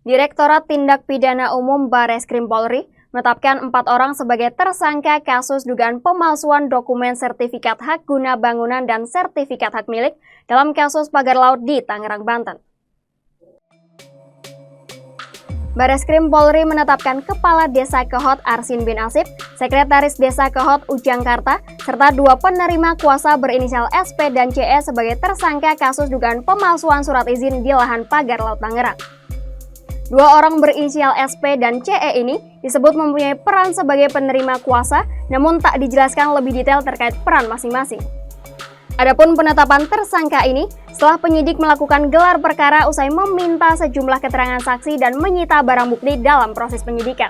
Direktorat Tindak Pidana Umum Bareskrim Polri menetapkan 4 orang sebagai tersangka kasus dugaan pemalsuan dokumen sertifikat hak guna bangunan dan sertifikat hak milik dalam kasus pagar laut di Tangerang, Banten. Bareskrim Polri menetapkan Kepala Desa Kehot Arsin bin Asip, Sekretaris Desa Kehot Ujangkarta, serta 2 penerima kuasa berinisial SP dan CE sebagai tersangka kasus dugaan pemalsuan surat izin di lahan pagar laut Tangerang. 2 orang berinisial SP dan CE ini disebut mempunyai peran sebagai penerima kuasa, namun tak dijelaskan lebih detail terkait peran masing-masing. Adapun penetapan tersangka ini setelah penyidik melakukan gelar perkara usai meminta sejumlah keterangan saksi dan menyita barang bukti dalam proses penyidikan.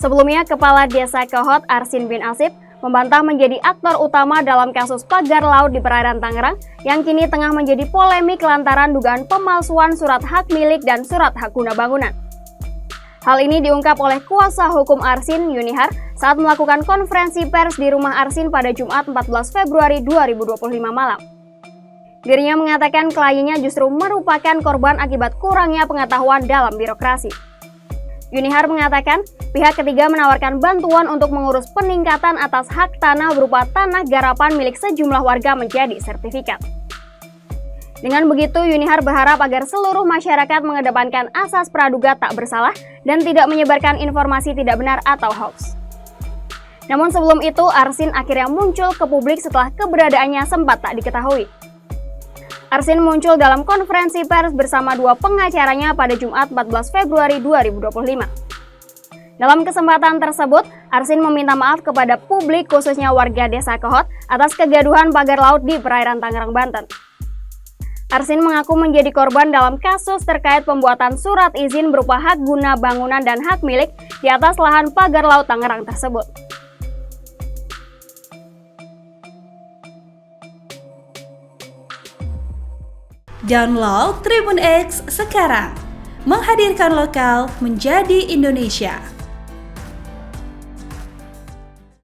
Sebelumnya, Kepala Desa Kehot Arsin bin Asip membantah menjadi aktor utama dalam kasus pagar laut di perairan Tangerang yang kini tengah menjadi polemik lantaran dugaan pemalsuan surat hak milik dan surat hak guna bangunan. Hal ini diungkap oleh kuasa hukum Arsin, Yunihar, saat melakukan konferensi pers di rumah Arsin pada Jumat 14 Februari 2025 malam. Dirinya mengatakan kliennya justru merupakan korban akibat kurangnya pengetahuan dalam birokrasi. Yunihar mengatakan pihak ketiga menawarkan bantuan untuk mengurus peningkatan atas hak tanah berupa tanah garapan milik sejumlah warga menjadi sertifikat. Dengan begitu, Yunihar berharap agar seluruh masyarakat mengedepankan asas praduga tak bersalah dan tidak menyebarkan informasi tidak benar atau hoax. Namun sebelum itu, Arsin akhirnya muncul ke publik setelah keberadaannya sempat tak diketahui. Arsin muncul dalam konferensi pers bersama 2 pengacaranya pada Jumat 14 Februari 2025. Dalam kesempatan tersebut, Arsin meminta maaf kepada publik khususnya warga Desa Kehot atas kegaduhan pagar laut di perairan Tangerang, Banten. Arsin mengaku menjadi korban dalam kasus terkait pembuatan surat izin berupa hak guna bangunan dan hak milik di atas lahan pagar laut Tangerang tersebut. Download Tribun X sekarang, menghadirkan lokal menjadi Indonesia.